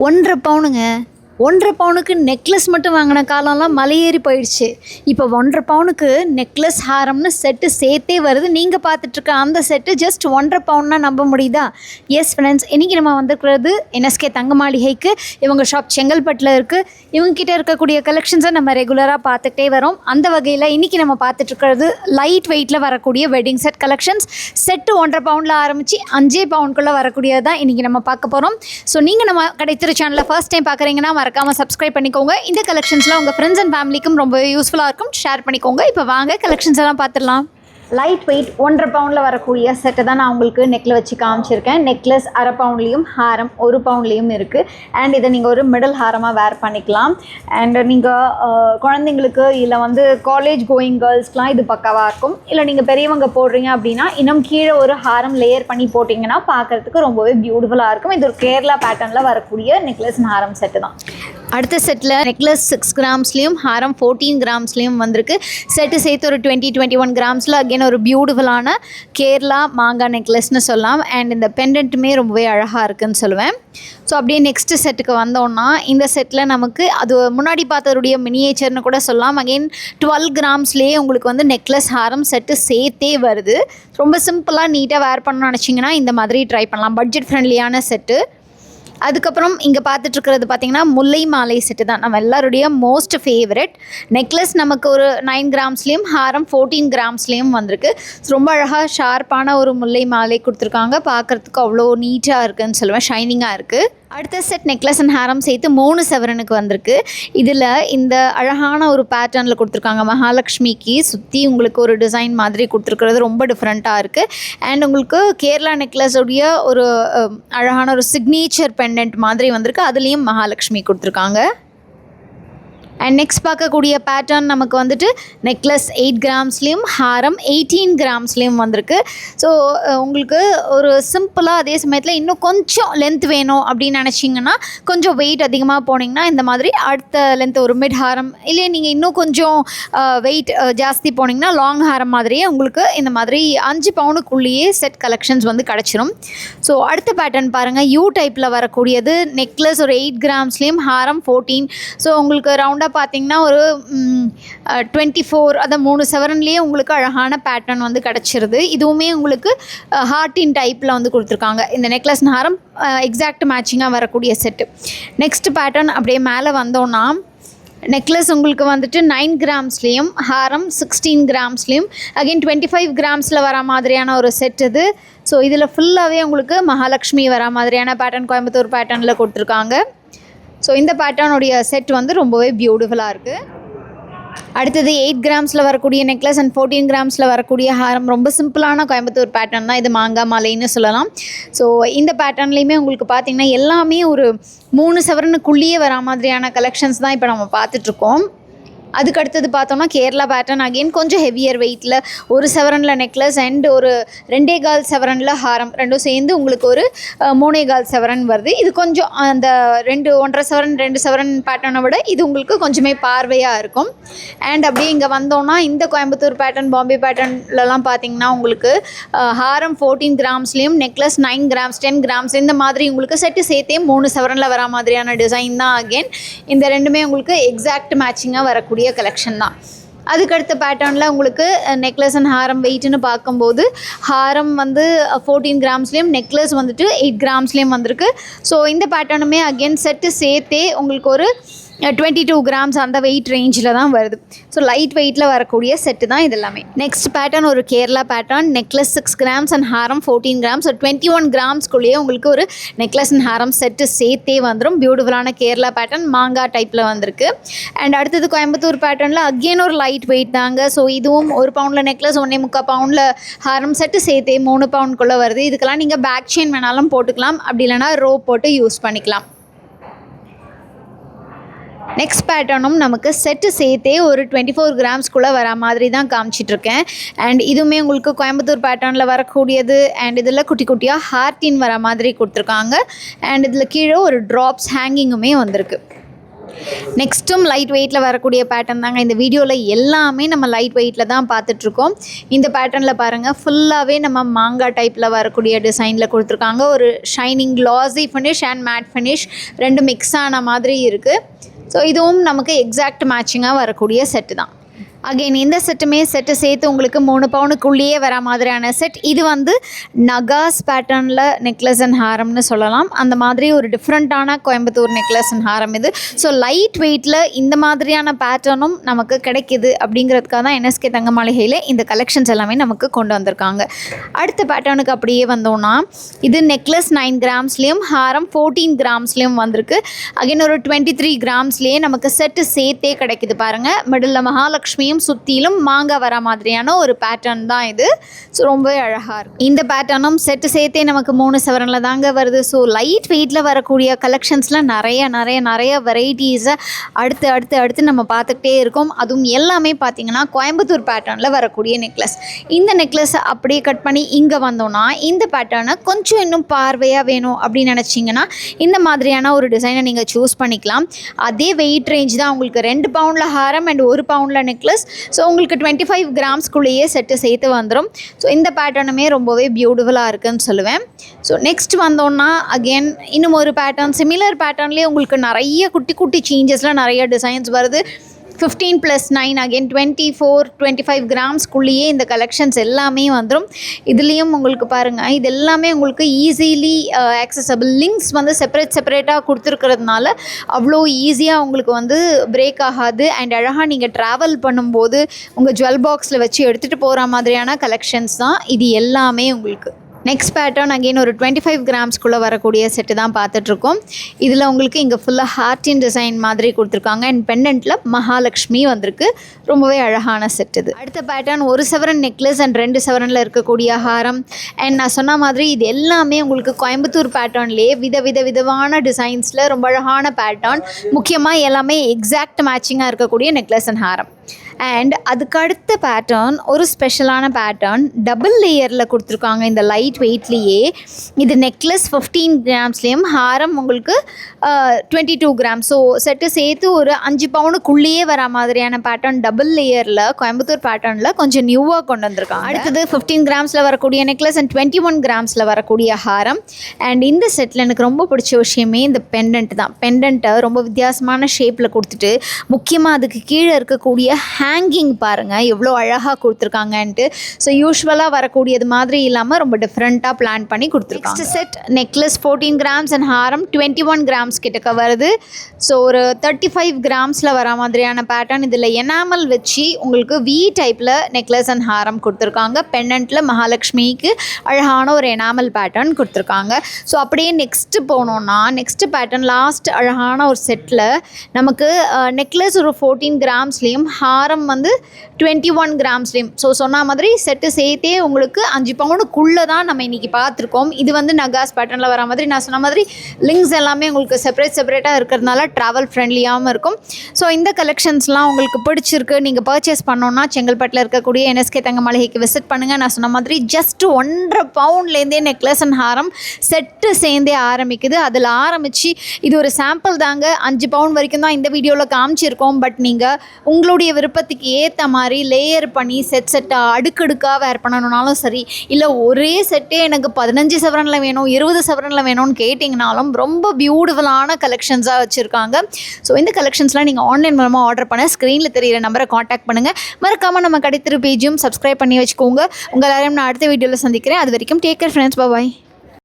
1.5 பவுனுங்க. 1.5 பவுனுக்கு நெக்லஸ் மட்டும் வாங்கின காலம்லாம் மலையேறி போயிடுச்சு. இப்போ 1.5 பவுனுக்கு நெக்லஸ் ஹாரம்னு செட்டு சேர்த்தே வருது. நீங்கள் பார்த்துட்ருக்க அந்த செட்டு ஜஸ்ட் 1.5 பவுன்னா நம்ப முடியுதா? எஸ் ஃப்ரெண்ட்ஸ், இன்றைக்கி நம்ம வந்திருக்கிறது என்எஸ்கே தங்க மாளிகைக்கு. இவங்க ஷாப் செங்கல்பட்டில் இருக்குது. இவங்ககிட்ட இருக்கக்கூடிய கலெக்ஷன்ஸை நம்ம ரெகுலராக பார்த்துட்டே வரோம். அந்த வகையில் இன்றைக்கி நம்ம பார்த்துட்ருக்கிறது லைட் வெயிட்டில் வரக்கூடிய வெட்டிங் செட் கலெக்ஷன்ஸ். செட்டு 1.5 பவுனில் ஆரம்பித்து 5 பவுனுக்குள்ளே வரக்கூடியது தான் இன்றைக்கி நம்ம பார்க்க போகிறோம். ஸோ நீங்கள் நம்ம கிடைத்திரு சேனலில் ஃபர்ஸ்ட் டைம் பார்க்குறீங்கன்னா மறக்காமல் சப்ஸ்கிரைப் பண்ணிக்கோங்க. இந்த கலெக்ஷன்ஸ்லாம் உங்கள் ஃப்ரெண்ட்ஸ் அண்ட் ஃபேமிலிக்கும் ரொம்பவே யூஸ்ஃபுல்லாக இருக்கும். ஷேர் பண்ணிக்கோங்க. இப்போ வாங்க கலெக்ஷன்ஸ் எல்லாம் பார்த்துடலாம். லைட் வெயிட் 1.5 பவுனில் வரக்கூடிய செட்டை தான் நான் உங்களுக்கு நெக்கில் வச்சு காமிச்சிருக்கேன். நெக்லஸ் 1/2 பவுன்லேயும் ஹாரம் 1 பவுன்லேயும் இருக்குது. அண்ட் இதை நீங்கள் ஒரு மிடில் ஹாரமாக வேர் பண்ணிக்கலாம். அண்ட் நீங்கள் குழந்தைங்களுக்கு இல்லை காலேஜ் கோயிங் கேர்ள்ஸ்க்கெலாம் இது பக்காவாக இருக்கும். இல்லை நீங்கள் பெரியவங்க போடுறீங்க அப்படின்னா இன்னும் கீழே ஒரு ஹாரம் லேயர் பண்ணி போட்டிங்கன்னா பார்க்குறதுக்கு ரொம்பவே பியூட்டிஃபுல்லாக இருக்கும். இது ஒரு கேரளா பேட்டர்னில் வரக்கூடிய நெக்லஸ் அண்ட் ஹாரம் செட்டு தான். அடுத்த செட்டில் நெக்லஸ் 6 கிராம்ஸ்லேயும் ஹாரம் 14 கிராம்ஸ்லேயும் வந்திருக்கு. செட்டு சேர்த்து ஒரு 20-21 கிராம்ஸில் அகெயின் ஒரு பியூட்டிஃபுல்லான கேரளா மாங்காய் நெக்லஸ்னு சொல்லலாம். அண்ட் இந்த பெண்டன்ட்டுமே ரொம்பவே அழகாக இருக்குதுன்னு சொல்லுவேன். ஸோ அப்படியே நெக்ஸ்ட் செட்டுக்கு வந்தோன்னா இந்த செட்டில் நமக்கு அது முன்னாடி பார்த்ததுடைய மினியேச்சர்னு கூட சொல்லலாம். அகெயின் 12 கிராம்ஸ்லேயே உங்களுக்கு நெக்லஸ் ஹாரம் செட்டு சேர்த்தே வருது. ரொம்ப சிம்பிளாக நீட்டாக வேர் பண்ணணும்னு நினச்சிங்கன்னா இந்த மாதிரி ட்ரை பண்ணலாம். பட்ஜெட் ஃப்ரெண்ட்லியான செட்டு. அதுக்கப்புறம் இங்கே பார்த்துட்ருக்கிறது பார்த்திங்கன்னா முல்லை மாலை செட்டு தான் நம்ம எல்லாருடைய மோஸ்ட் ஃபேவரட். நெக்லஸ் நமக்கு ஒரு 9 கிராம்ஸ்லேயும் ஹாரம் 14 கிராம்ஸ்லேயும் வந்திருக்கு. ரொம்ப அழகாக ஷார்ப்பான ஒரு முல்லை மாலை கொடுத்துருக்காங்க. பார்க்குறதுக்கு அவ்வளோ நீட்டாக இருக்குதுன்னு சொல்லுவேன். ஷைனிங்காக இருக்குது. அடுத்த செட் நெக்லஸ் அண்ட் ஹாரம் சேர்த்து 3 சவரனுக்கு வந்திருக்கு. இதில் இந்த அழகான ஒரு பேட்டர்னில் கொடுத்துருக்காங்க. மகாலட்சுமிக்கு சுற்றி உங்களுக்கு ஒரு டிசைன் மாதிரி கொடுத்துருக்கிறது ரொம்ப டிஃப்ரெண்ட்டாக இருக்குது. அண்ட் உங்களுக்கு கேரளா நெக்லஸுடைய ஒரு அழகான ஒரு சிக்னேச்சர் பெண்டன்ட் மாதிரி வந்திருக்கு. அதுலேயும் மகாலட்சுமி கொடுத்துருக்காங்க. அண்ட் நெக்ஸ்ட் பார்க்கக்கூடிய பேட்டர்ன் நமக்கு நெக்லஸ் 8 கிராம்ஸ்லேயும் ஹாரம் 18 கிராம்ஸ்லேயும் வந்திருக்கு. ஸோ உங்களுக்கு ஒரு சிம்பிளாக அதே சமயத்தில் இன்னும் கொஞ்சம் லென்த் வேணும் அப்படின்னு நினச்சிங்கன்னா கொஞ்சம் வெயிட் அதிகமாக போனீங்கன்னா இந்த மாதிரி அடுத்த லென்த் ஒரு மிட் ஹாரம், இல்லை நீங்கள் இன்னும் கொஞ்சம் வெயிட் ஜாஸ்தி போனீங்கன்னா லாங் ஹாரம் மாதிரியே உங்களுக்கு இந்த மாதிரி 5 பவுனுக்குள்ளேயே செட் கலெக்ஷன்ஸ் கிடச்சிரும். ஸோ அடுத்த பேட்டர்ன் பாருங்கள். யூ டைப்பில் வரக்கூடியது நெக்லஸ் ஒரு 8 கிராம்ஸ்லேயும் ஹாரம் 14. ஸோ உங்களுக்கு ரவுண்டாக பார்த்தீங்கன்னா ஒரு 24 அதை 3 சவரன்லேயே உங்களுக்கு அழகான பேட்டர்ன் கிடச்சிருது. இதுவுமே உங்களுக்கு ஹார்ட்டின் டைப்பில் கொடுத்துருக்காங்க. இந்த நெக்லஸ் ஹாரம் எக்ஸாக்ட் மேட்சிங்காக வரக்கூடிய செட்டு. நெக்ஸ்ட் பேட்டர்ன் அப்படியே மேலே வந்தோன்னா நெக்லஸ் உங்களுக்கு 9 கிராம்ஸ்லேயும் ஹாரம் 16 கிராம்ஸ்லேயும் அகெயின் 25 கிராம்ஸில் வர மாதிரியான ஒரு செட் இது. ஸோ இதில் ஃபுல்லாகவே உங்களுக்கு மகாலட்சுமி வர மாதிரியான பேட்டர்ன் கோயம்புத்தூர் பேட்டர்னில் கொடுத்துருக்காங்க. ஸோ இந்த பேட்டர்னுடைய செட் ரொம்பவே பியூட்டிஃபுல்லாக இருக்குது. அடுத்தது 8 கிராம்ஸில் வரக்கூடிய நெக்லஸ் அண்ட் 14 கிராம்ஸில் வரக்கூடிய ஹாரம் ரொம்ப சிம்பிளான கோயம்புத்தூர் பேட்டர்ன் தான். இது மாங்காய் மாலைன்னு சொல்லலாம். ஸோ இந்த பேட்டர்ன்லேயுமே உங்களுக்கு பார்த்திங்கன்னா எல்லாமே ஒரு 3 சவரனுக்குள்ளேயே வர மாதிரியான கலெக்ஷன்ஸ் தான் இப்போ நம்ம பார்த்துட்ருக்கோம். அதுக்கு அடுத்தது பார்த்தோம்னா கேரளா பேட்டர்ன் அகெயின் கொஞ்சம் ஹெவியர் வெயிட்டில் 1 சவரனில் நெக்லஸ் அண்ட் ஒரு 2.25 சவரனில் ஹாரம் ரெண்டும் சேர்ந்து உங்களுக்கு ஒரு 3.25 சவரன் வருது. இது கொஞ்சம் அந்த 1.5 சவரன் 2 சவரன் பேட்டர்னை விட இது உங்களுக்கு கொஞ்சமே பார்வையாக இருக்கும். அண்ட் அப்படியே இங்கே வந்தோன்னா இந்த கோயம்புத்தூர் பேட்டர்ன் பாம்பே பேட்டர்ன்லலாம் பார்த்திங்கன்னா உங்களுக்கு ஹாரம் 14 கிராம்ஸ்லேயும் நெக்லஸ் 9 கிராம்ஸ் 10 கிராம்ஸ் இந்த மாதிரி உங்களுக்கு செட்டு சேர்த்தே 3 சவரனில் வர மாதிரியான டிசைன் தான். அகெயின் இந்த ரெண்டுமே உங்களுக்கு எக்ஸாக்ட் மேட்சிங்காக வரக்கூடிய கலெக்ஷன் தான். அதுக்கடுத்த பேட்டர்னில் உங்களுக்கு நெக்லஸ் அண்ட் ஹாரம் வெயிட்னு பார்க்கும்போது ஹாரம் 14 கிராம்ஸ்லேயும் நெக்லஸ் 8 கிராம்ஸ்லேயும் வந்திருக்கு. ஸோ இந்த பேட்டர்னுமே அகெயின் செட்டு சேர்த்தே உங்களுக்கு ஒரு 22 கிராம்ஸ் அந்த வெயிட் ரேஞ்சில் தான் வருது. ஸோ லைட் வெயிட்டில் வரக்கூடிய செட்டு தான் இது எல்லாமே. நெக்ஸ்ட் பேட்டர்ன் ஒரு Kerala pattern. Necklace 6 grams and Haram 14 grams. So 21 கிராம்ஸ்குள்ளேயே உங்களுக்கு ஒரு நெக்லஸ் அண்ட் ஹாரம் செட்டு சேர்த்தே வந்துடும். பியூட்டிஃபுல்லான கேரளா பேட்டர்ன் மாங்காய் டைப்பில் வந்திருக்கு. அண்ட் அடுத்தது கோயம்புத்தூர் பேட்டர்னில் அகெயின் ஒரு லைட் வெயிட் தாங்க. ஸோ இதுவும் 1 பவுண்டில் நெக்லஸ் 1.25 பவுண்டில் ஹாரம் செட்டு சேர்த்தே 3 பவுண்டுக்குள்ளே வருது. இதுக்கெல்லாம் நீங்கள் பேக் செயின் வேணாலும் போட்டுக்கலாம், அப்படி இல்லைனா ரோப் போட்டு யூஸ் பண்ணிக்கலாம். நெக்ஸ்ட் பேட்டர்னும் நமக்கு செட்டு சேர்த்தே ஒரு 24 கிராம்ஸ்குள்ளே வர மாதிரி தான் காமிச்சிட்ருக்கேன். அண்ட் இதுவுமே உங்களுக்கு கோயம்புத்தூர் பேட்டர்னில் வரக்கூடியது. அண்ட் இதில் குட்டி குட்டியாக ஹார்ட்டின் வர மாதிரி கொடுத்துருக்காங்க. அண்ட் இதில் கீழே ஒரு ட்ராப்ஸ் ஹேங்கிங்குமே வந்திருக்கு. நெக்ஸ்ட்டும் லைட் வெயிட்டில் வரக்கூடிய பேட்டர்ன் தாங்க. இந்த வீடியோவில் எல்லாமே நம்ம லைட் வெயிட்டில் தான் பார்த்துட்ருக்கோம். இந்த பேட்டர்னில் பாருங்கள், ஃபுல்லாகவே நம்ம மாங்காய் டைப்பில் வரக்கூடிய டிசைனில் கொடுத்துருக்காங்க. ஒரு shining glossy finish and matte finish ரெண்டு மிக்ஸ் ஆன மாதிரி இருக்குது. ஸோ இதுவும் நமக்கு எக்ஸாக்ட் மேட்சிங்காக வரக்கூடிய செட்டு தான். அகெயின் இந்த செட்டுமே செட்டு சேர்த்து உங்களுக்கு 3 பவுனுக்குள்ளேயே வர மாதிரியான செட். இது வந்து நகாஸ் பேட்டர்னில் நெக்லஸ் அண்ட் ஹாரம்னு சொல்லலாம். அந்த மாதிரி ஒரு டிஃப்ரெண்ட்டான கோயம்புத்தூர் நெக்லஸ் அண்ட் ஹாரம் இது. ஸோ லைட் வெயிட்டில் இந்த மாதிரியான பேட்டர்னும் நமக்கு கிடைக்கிது அப்படிங்கிறதுக்காக தான் என்எஸ்கே தங்க மாளிகையில் இந்த கலெக்ஷன்ஸ் எல்லாமே நமக்கு கொண்டு வந்திருக்காங்க. அடுத்த பேட்டர்னுக்கு அப்படியே வந்தோன்னா இது நெக்லஸ் 9 கிராம்ஸ்லேயும் ஹாரம் 14 கிராம்ஸ்லேயும் வந்திருக்கு. அகெயின் ஒரு 23 கிராம்ஸ்லேயே நமக்கு செட்டு சேர்த்தே கிடைக்கிது. பாருங்கள், மிடில் மகாலட்சுமி சுத்திலும் மாங்காய் வர மாதிரியான ஒரு பேட்டர்ன் தான் இது. ஸோ ரொம்பவே அழகாக இருக்குது. இந்த பேட்டர்னும் செட்டு சேர்த்தே நமக்கு 3 சவரனில் தாங்க வருது. ஸோ லைட் வெயிட்டில் வரக்கூடிய கலெக்ஷன்ஸில் நிறைய வெரைட்டிஸை அடுத்து நம்ம பார்த்துக்கிட்டே இருக்கோம். அதுவும் எல்லாமே பார்த்திங்கன்னா கோயம்புத்தூர் பேட்டர்னில் வரக்கூடிய நெக்லஸ். இந்த நெக்லஸை அப்படியே கட் பண்ணி இங்கே வந்தோன்னா இந்த பேட்டர்னை கொஞ்சம் இன்னும் பார்வையாக வேணும் அப்படின்னு நினச்சிங்கன்னா இந்த மாதிரியான ஒரு டிசைனை நீங்கள் சூஸ் பண்ணிக்கலாம். அதே வெயிட் ரேஞ்ச் தான் உங்களுக்கு. 2 பவுண்டில் ஹாரம் அண்ட் 1 பவுண்டில் நெக்லஸ். ஸோ உங்களுக்கு 25 கிராம்ஸ்குள்ளேயே செட்டு சேர்த்து வந்துடும். ஸோ இந்த பேட்டர்னுமே ரொம்பவே பியூட்டிஃபுல்லாக இருக்குதுன்னு சொல்லுவேன். ஸோ நெக்ஸ்ட் வந்தோன்னா அகெயின் இன்னும் ஒரு பேட்டர்ன், சிமிலர் பேட்டர்ன்லேயே உங்களுக்கு நிறைய குட்டி சேஞ்சஸில் நிறைய டிசைன்ஸ் வருது. 15+9 அகெயின் 24-25 கிராம்ஸ்குள்ளேயே இந்த கலெக்ஷன்ஸ் எல்லாமே வந்துடும். இதுலேயும் உங்களுக்கு பாருங்கள், இது எல்லாமே உங்களுக்கு ஈஸிலி ஆக்சசபிள். லிங்க்ஸ் வந்து செப்பரேட்டாக கொடுத்துருக்கிறதுனால அவ்வளோ ஈஸியாக உங்களுக்கு வந்து பிரேக் ஆகாது. அண்ட் அழகாக நீங்கள் ட்ராவல் பண்ணும்போது உங்கள் ஜுவல் பாக்ஸில் வச்சு எடுத்துகிட்டு போகிற மாதிரியான கலெக்ஷன்ஸ் தான் இது எல்லாமே உங்களுக்கு. நெக்ஸ்ட் பேட்டர்ன் அகெயின் ஒரு 25 கிராம்ஸ்குள்ளே வரக்கூடிய செட்டு தான் பார்த்துட்ருக்கோம். இதில் உங்களுக்கு இங்கே ஃபுல்லாக ஹார்ட்டின் டிசைன் மாதிரி கொடுத்துருக்காங்க. அண்ட் பெண்டன்ட்டில் மகாலட்சுமி வந்திருக்கு. ரொம்பவே அழகான செட் இது. அடுத்த பேட்டர்ன் 1 சவரன் நெக்லஸ் அண்ட் 2 சவரனில் இருக்கக்கூடிய ஹாரம். அண்ட் நான் சொன்ன மாதிரி இது எல்லாமே உங்களுக்கு கோயம்புத்தூர் பேட்டர்ன்லேயே விதமான டிசைன்ஸில் ரொம்ப அழகான பேட்டர்ன். முக்கியமாக எல்லாமே எக்ஸாக்ட் மேட்சிங்காக இருக்கக்கூடிய நெக்லஸ் அண்ட் ஹாரம். அண்ட் அதுக்கு அடுத்த பேட்டர்ன் ஒரு ஸ்பெஷலான பேட்டர்ன், டபுள் லேயரில் கொடுத்துருக்காங்க இந்த லைட் வெயிட்லேயே. இது நெக்லஸ் 15 கிராம்ஸ்லேயும் ஹாரம் உங்களுக்கு 22 கிராம். ஸோ செட்டு சேர்த்து ஒரு 5 பவுனுக்குள்ளேயே வர மாதிரியான பேட்டர்ன் டபுள் லேயரில் கோயம்புத்தூர் பேட்டர்னில் கொஞ்சம் நியூவாக கொண்டு வந்திருக்காங்க. அடுத்தது 15 கிராம்ஸில் வரக்கூடிய நெக்லஸ் அண்ட் 21 கிராம்ஸில் வரக்கூடிய ஹாரம். அண்ட் இந்த செட்டில் எனக்கு ரொம்ப பிடிச்ச விஷயமே இந்த பெண்டன்ட் தான். பெண்டன்ட்டை ரொம்ப வித்தியாசமான ஷேப்பில் கொடுத்துட்டு முக்கியமாக அதுக்கு கீழே இருக்கக்கூடிய ஹேங்கிங் பாருங்கள் எவ்வளோ அழகாக கொடுத்துருக்காங்கன்ட்டு. ஸோ யூஸ்வலாக வரக்கூடியது மாதிரி இல்லாமல் ரொம்ப டிஃப்ரெண்ட்டாக பிளான் பண்ணி கொடுத்துருக்காங்க. Next set necklace 14 grams and Haram 21 grams கிட்டக்க வருது. ஸோ ஒரு 35 கிராம்ஸில் வர மாதிரியான பேட்டர்ன். இதில் எனாமல் வச்சு உங்களுக்கு வி டைப்பில் நெக்லஸ் அண்ட் ஹாரம் கொடுத்துருக்காங்க. பெண்டன்ட்டில் மகாலட்சுமிக்கு அழகான ஒரு எனாமல் பேட்டர்ன் கொடுத்துருக்காங்க. ஸோ அப்படியே நெக்ஸ்ட்டு போனோன்னா நெக்ஸ்ட் பேட்டர்ன் லாஸ்ட் அழகான ஒரு செட்டில் நமக்கு நெக்லஸ் ஒரு 14 கிராம்ஸ்லேயும் ஹாரம் வந்து 21 கிராம்ஸ்லேயும். ஸோ சொன்ன மாதிரி செட்டு சேர்த்தே உங்களுக்கு 5 பவுனுக்குள்ளே தான் நம்ம இன்றைக்கி பார்த்துருக்கோம். இது வந்து நகாஸ் பேட்டர்னில் வர மாதிரி நான் சொன்ன மாதிரி லிங்க்ஸ் எல்லாமே உங்களுக்கு செப்பரேட்டாக இருக்கிறதுனால ட்ராவல் ஃப்ரெண்ட்லியாகவும் இருக்கும். ஸோ இந்த கலெக்ஷன்ஸ்லாம் உங்களுக்கு பிடிச்சிருக்கு, நீங்கள் பர்ச்சேஸ் பண்ணோன்னா செங்கல்பட்டில் இருக்கக்கூடிய என்எஸ்கே தங்க மாளிகைக்கு விசிட் பண்ணுங்கள். நான் சொன்ன மாதிரி just 1.5 பவுண்ட்லேருந்தே necklace and Haram set சேர்ந்தே ஆரம்பிக்குது. அதில் ஆரம்பித்து இது ஒரு சாம்பிள் தாங்க. 5 பவுண்ட் வரைக்கும் தான் இந்த வீடியோவில் காமிச்சிருக்கோம். பட் நீங்கள் உங்களுடைய விருப்பத்துக்கு ஏற்ற மாதிரி லேயர் பண்ணி செட்டாக அடுக்கடுக்காக வேர் பண்ணணுன்னாலும் சரி, இல்லை ஒரே செட்டே எனக்கு 15 சவரனில் வேணும் 20 சவரனில் வேணும்னு கேட்டிங்கனாலும் ரொம்ப பியூட்டிஃபுல்லான கலெக்ஷன்ஸாக வச்சுருக்காங்க. ஸோ இந்த கலெக்ஷன்ஸ்லாம் நீங்கள் ஆன்லைன் மூலமாக ஆர்டர் பண்ண ஸ்க்ரீனில் தெரிகிற நம்பரை காண்டாக்ட் பண்ணுங்கள். மறக்காமல் நம்ம கடைத்திரு பேஜும் சப்ஸ்கிரைப் பண்ணி வச்சுக்கோங்க. உங்கள் எல்லாரையும் நான் அடுத்த வீடியோவில் சந்திக்கிறேன். அது வரைக்கும் டேக் கேர் ஃப்ரெண்ட்ஸ். பாய்.